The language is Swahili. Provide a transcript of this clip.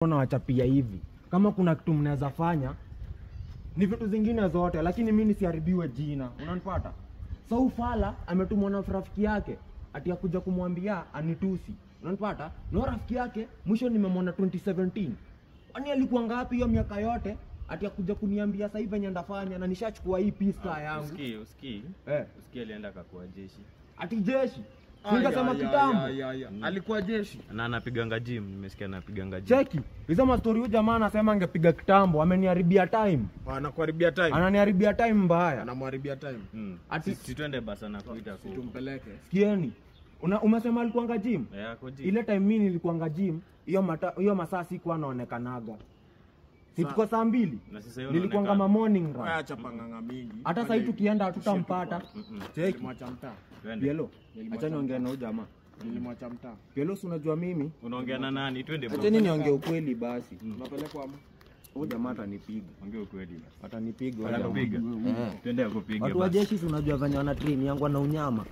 Wachapia hivi. Kama kuna kitu mnaweza fanya ni vitu zingine zote, lakini mimi nisiharibiwe jina. Unanipata? So ufala ametumwa na rafiki yake ati akuja kumwambia anitusi. Unanipata? Na rafiki yake mwisho nimemwona 2017. Kwani alikuwa ngapi hiyo miaka yote? Ati akuja kuniambia sasa hivi venye ndafanya na nishachukua hii pista yangu. Usikii alienda akakuwa jeshi. Ati jeshi. Ningesema kitambo. Alikuwa jeshi. Na anapiganga gym, nimesikia anapiganga gym. Cheki. Hizo mastori huyu jamaa anasema angepiga kitambo, ameniharibia time. Anakuharibia time. Ananiharibia time mbaya. Anamharibia time. Ati Si twende basa na kuita kwa. Tumpeleke. Sikieni. Umesema alikuanga gym? Ako gym. Ile time mimi nilikuanga gym, hiyo masaa sikuwa naonekanaga. Si tuko saa 2. Na sasa hiyo Nilikuanga ma morning run. Acha panganga mingi. Hata sasa tukienda hatutampata. Cheki. Nilimwacha mtaa. Pielo. Acha niongee na huyu jamaa. Nilimwacha mtaa. Pielo, si unajua mimi? Unaongea na nani? Twende bro. Acha niongee ukweli basi. Unapelekwa ama? Huyu jamaa atanipiga. Ongea ukweli. Atanipiga. Atakupiga. Twende akupiga. Watu wa jeshi si unajua venye wana train yangu na unyama.